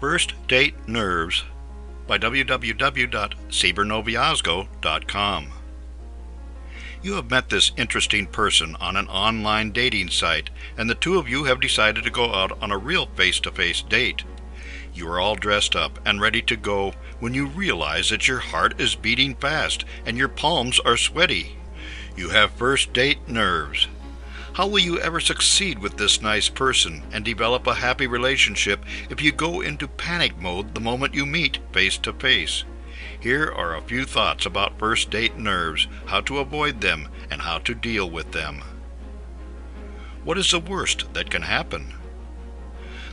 First Date Nerves by www.cybernoviazgo.com. You have met this interesting person on an online dating site, and the two of you have decided to go out on a real face-to-face date. You are all dressed up and ready to go when you realize that your heart is beating fast and your palms are sweaty. You have first date nerves. How will you ever succeed with this nice person and develop a happy relationship if you go into panic mode the moment you meet face to face? Here are a few thoughts about first date nerves, how to avoid them, and how to deal with them. What is the worst that can happen?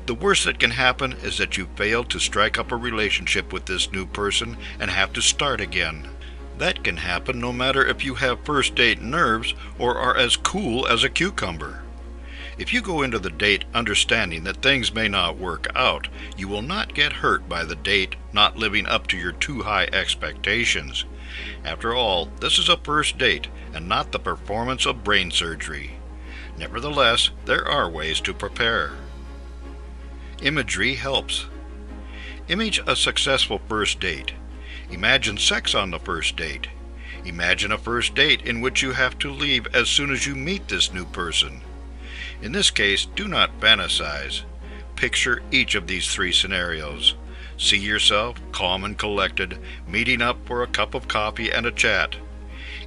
The worst that can happen is that you fail to strike up a relationship with this new person and have to start again. That can happen no matter if you have first date nerves or are as cool as a cucumber. If you go into the date understanding that things may not work out, you will not get hurt by the date not living up to your too high expectations. After all, this is a first date and not the performance of brain surgery. Nevertheless, there are ways to prepare. Imagery helps. Image a successful first date. Imagine sex on the first date. Imagine a first date in which you have to leave as soon as you meet this new person. In this case, do not fantasize. Picture each of these three scenarios. See yourself, calm and collected, meeting up for a cup of coffee and a chat.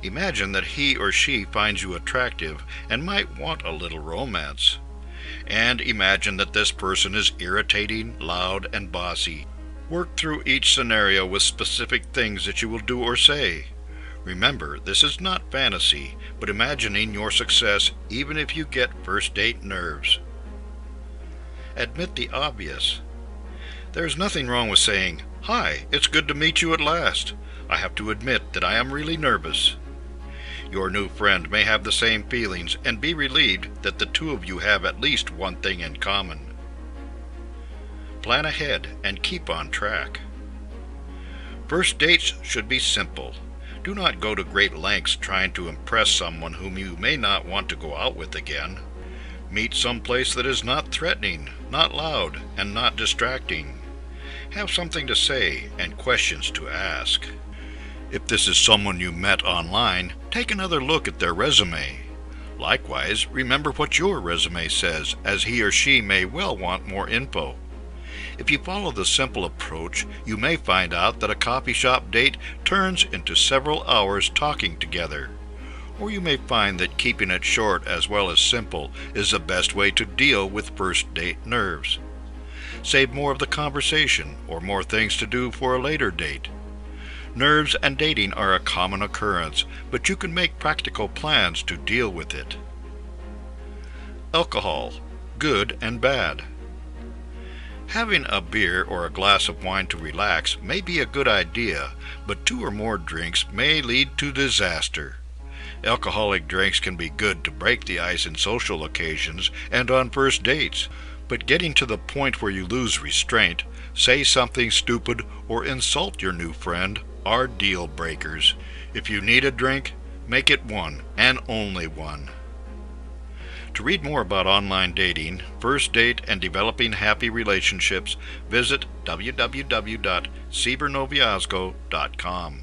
Imagine that he or she finds you attractive and might want a little romance. And imagine that this person is irritating, loud, and bossy. Work through each scenario with specific things that you will do or say. Remember, this is not fantasy, but imagining your success even if you get first date nerves. Admit the obvious. There is nothing wrong with saying, "Hi, it's good to meet you at last. I have to admit that I am really nervous." Your new friend may have the same feelings and be relieved that the two of you have at least one thing in common. Plan ahead and keep on track. First dates should be simple. Do not go to great lengths trying to impress someone whom you may not want to go out with again. Meet someplace that is not threatening, not loud, and not distracting. Have something to say and questions to ask. If this is someone you met online, take another look at their resume. Likewise, remember what your resume says, as he or she may well want more info. If you follow the simple approach, you may find out that a coffee shop date turns into several hours talking together. Or you may find that keeping it short as well as simple is the best way to deal with first date nerves. Save more of the conversation or more things to do for a later date. Nerves and dating are a common occurrence, but you can make practical plans to deal with it. Alcohol, good and bad. Having a beer or a glass of wine to relax may be a good idea, but 2 or more drinks may lead to disaster. Alcoholic drinks can be good to break the ice in social occasions and on first dates, but getting to the point where you lose restraint, say something stupid, or insult your new friend are deal breakers. If you need a drink, make it one and only one. To read more about online dating, first date, and developing happy relationships, visit www.cybernoviazgo.com.